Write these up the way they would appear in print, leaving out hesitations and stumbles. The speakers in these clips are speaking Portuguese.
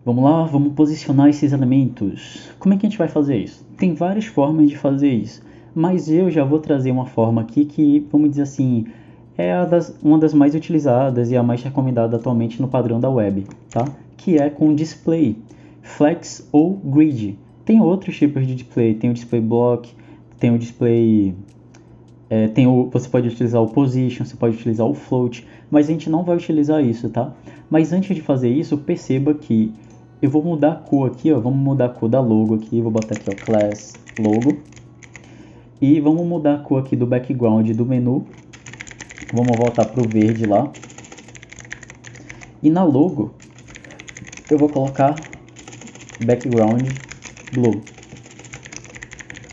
Vamos lá, vamos posicionar esses elementos. Como é que a gente vai fazer isso? Tem várias formas de fazer isso, mas eu já vou trazer uma forma aqui que, vamos dizer assim, é uma das mais utilizadas e a mais recomendada atualmente no padrão da web, tá? Que é com display, flex ou grid. Tem outros tipos de display, tem o display block, tem o display você pode utilizar o position, você pode utilizar o float, mas a gente não vai utilizar isso, tá? Mas antes de fazer isso, perceba que eu vou mudar a cor aqui, ó, vamos mudar a cor da logo aqui, vou botar aqui, ó, class logo. E vamos mudar a cor aqui do background do menu. Vamos voltar para o verde lá. E na logo, eu vou colocar background blue.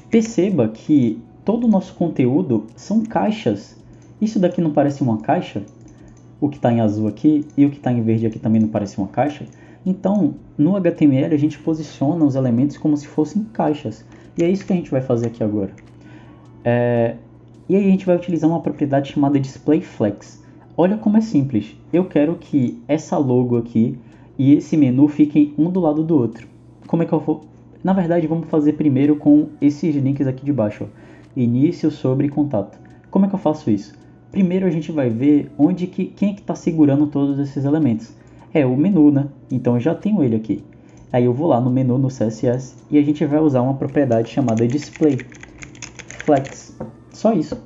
Perceba que todo o nosso conteúdo são caixas. Isso daqui não parece uma caixa? O que está em azul aqui e o que está em verde aqui também não parece uma caixa? Então, no HTML a gente posiciona os elementos como se fossem caixas. E é isso que a gente vai fazer aqui agora. E aí a gente vai utilizar uma propriedade chamada displayFlex. Olha como é simples. Eu quero que essa logo aqui e esse menu fiquem um do lado do outro. Como é que eu vou... Na verdade, vamos fazer primeiro com esses links aqui de baixo. Ó. Início, sobre e contato. Como é que eu faço isso? Primeiro a gente vai ver quem é que está segurando todos esses elementos. É o menu, né? Então eu já tenho ele aqui. Aí eu vou lá no menu, no CSS, e a gente vai usar uma propriedade chamada displayFlex. Só isso.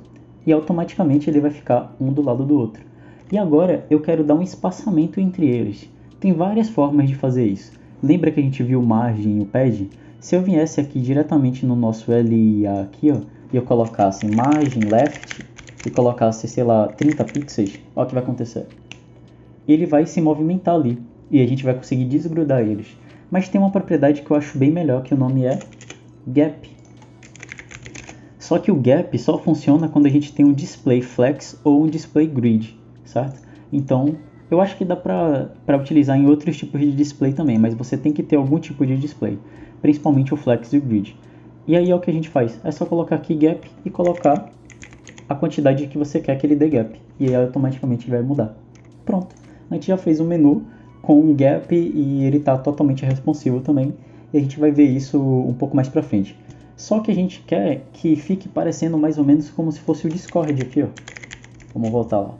E automaticamente ele vai ficar um do lado do outro. E agora eu quero dar um espaçamento entre eles. Tem várias formas de fazer isso. Lembra que a gente viu margem e o pad? Se eu viesse aqui diretamente no nosso LIA aqui, ó, e eu colocasse margem left e colocasse, sei lá, 30 pixels, olha o que vai acontecer. Ele vai se movimentar ali e a gente vai conseguir desgrudar eles. Mas tem uma propriedade que eu acho bem melhor, que o nome é gap. Só que o gap só funciona quando a gente tem um display flex ou um display grid, certo? Então, eu acho que dá para utilizar em outros tipos de display também, mas você tem que ter algum tipo de display, principalmente o flex e o grid. E aí é o que a gente faz, é só colocar aqui gap e colocar a quantidade que você quer que ele dê gap, e aí automaticamente ele vai mudar. Pronto, a gente já fez um menu com um gap e ele está totalmente responsivo também, e a gente vai ver isso um pouco mais para frente. Só que a gente quer que fique parecendo mais ou menos como se fosse o Discord aqui, ó. Vamos voltar lá.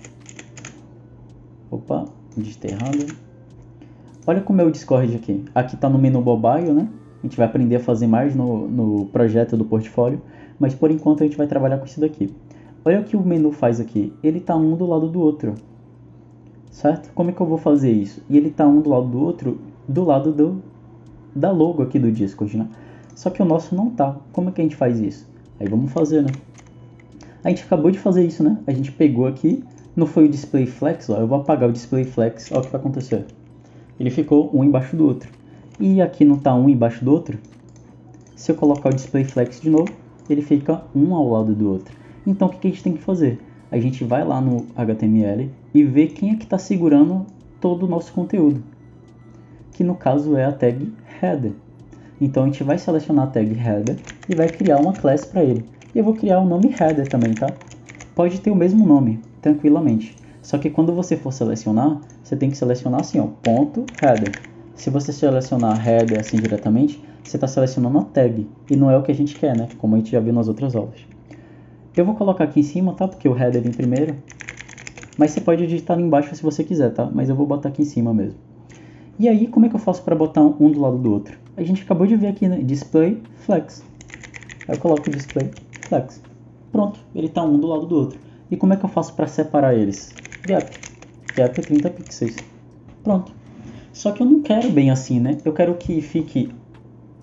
Opa, digitei errado. Olha como é o Discord aqui. Aqui está no menu mobile, né? A gente vai aprender a fazer mais no projeto do portfólio, mas por enquanto a gente vai trabalhar com isso daqui. Olha o que o menu faz aqui. Ele está um do lado do outro. Certo? Como é que eu vou fazer isso? E ele está um do lado do outro, do lado da logo aqui do Discord, né? Só que o nosso não tá. Como é que a gente faz isso? Aí vamos fazer, né? A gente acabou de fazer isso, né? A gente pegou aqui, não foi o display flex, ó. Eu vou apagar o display flex, olha o que vai acontecer. Ele ficou um embaixo do outro. E aqui não tá um embaixo do outro? Se eu colocar o display flex de novo, ele fica um ao lado do outro. Então o que a gente tem que fazer? A gente vai lá no HTML e vê quem é que está segurando todo o nosso conteúdo. Que no caso é a tag header. Então a gente vai selecionar a tag header e vai criar uma class para ele. E eu vou criar o nome header também, tá? Pode ter o mesmo nome, tranquilamente. Só que quando você for selecionar, você tem que selecionar assim, ó, ponto header. Se você selecionar header assim diretamente, você está selecionando a tag. E não é o que a gente quer, né? Como a gente já viu nas outras aulas. Eu vou colocar aqui em cima, tá? Porque o header vem primeiro. Mas você pode digitar ali embaixo se você quiser, tá? Mas eu vou botar aqui em cima mesmo. E aí, como é que eu faço para botar um do lado do outro? A gente acabou de ver aqui, né? Display Flex. Aí eu coloco o Display Flex. Pronto, ele está um do lado do outro. E como é que eu faço para separar eles? Gap. Gap é 30 pixels. Pronto. Só que eu não quero bem assim, né? Eu quero que fique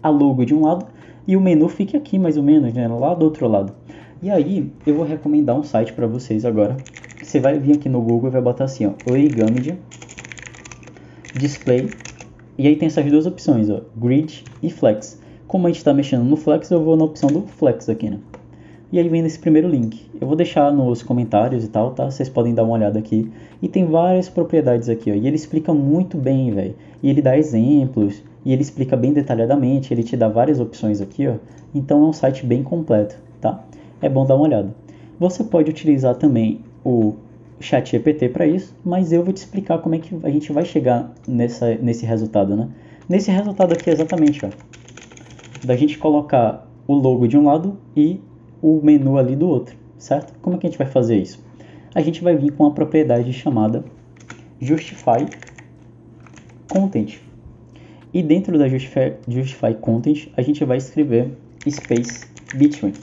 a logo de um lado e o menu fique aqui mais ou menos, né? Lá do outro lado. E aí, eu vou recomendar um site para vocês agora. Você vai vir aqui no Google e vai botar assim, ó, Origami Display. E aí tem essas duas opções, ó, Grid e Flex. Como a gente está mexendo no Flex, eu vou na opção do Flex aqui, né? E aí vem nesse primeiro link. Eu vou deixar nos comentários e tal, tá? Vocês podem dar uma olhada aqui. E tem várias propriedades aqui, ó. E ele explica muito bem, velho. E ele dá exemplos. E ele explica bem detalhadamente. Ele te dá várias opções aqui, ó. Então é um site bem completo, tá? É bom dar uma olhada. Você pode utilizar também o ChatGPT para isso, mas eu vou te explicar como é que a gente vai chegar nesse resultado, né? nesse resultado aqui exatamente, ó, da gente colocar o logo de um lado e o menu ali do outro, certo? Como é que a gente vai fazer isso? A gente vai vir com uma propriedade chamada Justify Content. E dentro da Justify Content, a gente vai escrever Space Between.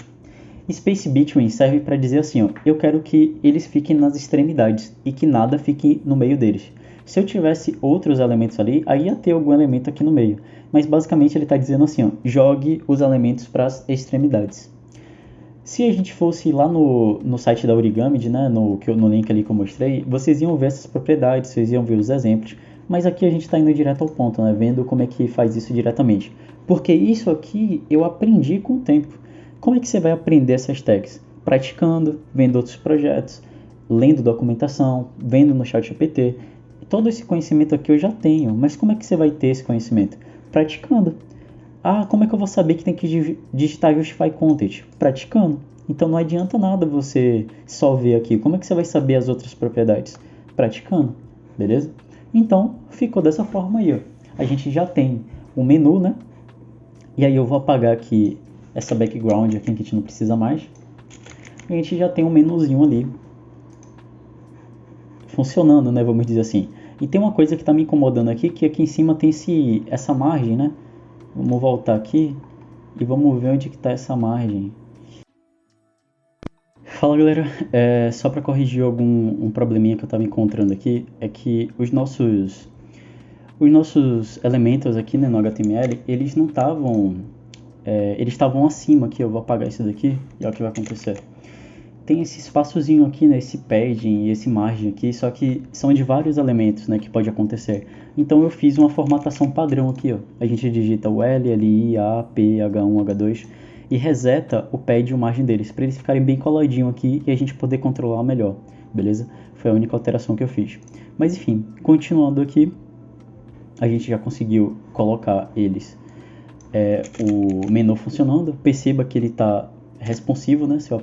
Space Between serve para dizer assim, ó, eu quero que eles fiquem nas extremidades e que nada fique no meio deles. Se eu tivesse outros elementos ali, aí ia ter algum elemento aqui no meio. Mas basicamente ele está dizendo assim, ó, jogue os elementos para as extremidades. Se a gente fosse lá no site da Origami, né, no link ali que eu mostrei, vocês iam ver essas propriedades, vocês iam ver os exemplos. Mas aqui a gente está indo direto ao ponto, né, vendo como é que faz isso diretamente. Porque isso aqui eu aprendi com o tempo. Como é que você vai aprender essas tags? Praticando, vendo outros projetos, lendo documentação, vendo no ChatGPT. Todo esse conhecimento aqui eu já tenho, mas como é que você vai ter esse conhecimento? Praticando. Ah, como é que eu vou saber que tem que digitar Justify Content? Praticando. Então não adianta nada você só ver aqui. Como é que você vai saber as outras propriedades? Praticando, beleza? Então ficou dessa forma aí, ó. A gente já tem o menu, né? E aí eu vou apagar aqui essa background aqui que a gente não precisa mais. E a gente já tem um menuzinho ali funcionando, né? Vamos dizer assim. E tem uma coisa que está me incomodando aqui, que aqui em cima tem essa margem, né? Vamos voltar aqui e vamos ver onde que está essa margem. Fala galera, só para corrigir um probleminha que eu estava encontrando aqui, é que os nossos elementos aqui, né, no HTML, eles não estavam, eles estavam acima aqui. Eu vou apagar isso daqui e olha o que vai acontecer. Tem esse espaçozinho aqui, né, esse padding e esse margem aqui, só que são de vários elementos, né, que pode acontecer. Então eu fiz uma formatação padrão aqui, ó. A gente digita o L, L, I, A, P, H1, H2 e reseta o pad e o margem deles, para eles ficarem bem coladinho aqui e a gente poder controlar melhor, beleza? Foi a única alteração que eu fiz. Mas enfim, continuando aqui, a gente já conseguiu colocar eles, o menu funcionando. Perceba que ele está responsivo, né? Se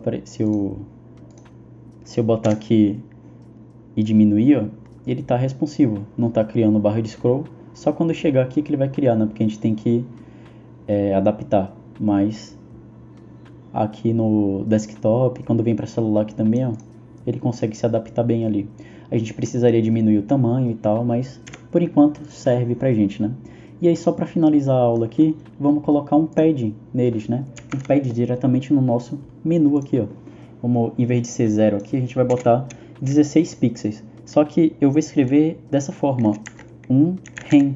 eu botar aqui e diminuir, ó, ele está responsivo, não está criando barra de scroll. Só quando chegar aqui que ele vai criar, né? Porque a gente tem que adaptar. Mas aqui no desktop, quando vem para celular aqui também, ó, ele consegue se adaptar bem ali. A gente precisaria diminuir o tamanho e tal, mas por enquanto serve pra gente, né? E aí só para finalizar a aula aqui, vamos colocar um padding neles, né? Um padding diretamente no nosso menu aqui, ó. Vamos, em vez de ser 0 aqui, a gente vai botar 16 pixels. Só que eu vou escrever dessa forma, ó, um rem.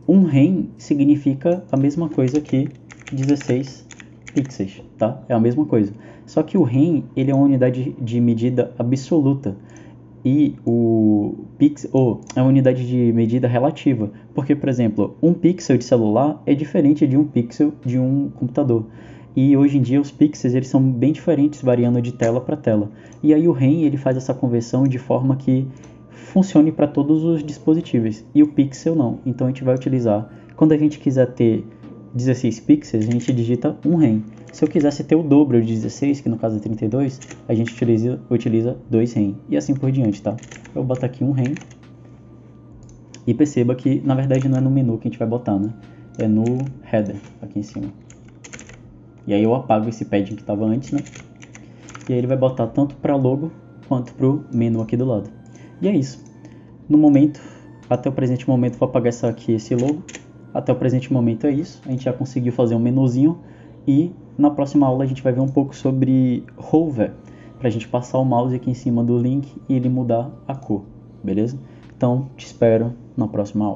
Um rem significa a mesma coisa que 16 pixels, tá? É a mesma coisa. Só que o rem, ele é uma unidade de medida absoluta. E o pixel é uma unidade de medida relativa, porque, por exemplo, um pixel de celular é diferente de um pixel de um computador. E hoje em dia os pixels eles são bem diferentes, variando de tela para tela. E aí o REM ele faz essa conversão de forma que funcione para todos os dispositivos, e o pixel não. Então a gente vai utilizar, quando a gente quiser ter 16 pixels, a gente digita um REM. Se eu quisesse ter o dobro de 16, que no caso é 32, a gente utiliza 2 REM. E assim por diante, tá? Eu vou botar aqui um REM. E perceba que, na verdade, não é no menu que a gente vai botar, né? É no header, aqui em cima. E aí eu apago esse padding que estava antes, né? E aí ele vai botar tanto para logo, quanto para o menu aqui do lado. E é isso. No momento, até o presente momento, vou apagar esse logo. Até o presente momento é isso. A gente já conseguiu fazer um menuzinho. E na próxima aula a gente vai ver um pouco sobre hover, para a gente passar o mouse aqui em cima do link e ele mudar a cor, beleza? Então te espero na próxima aula.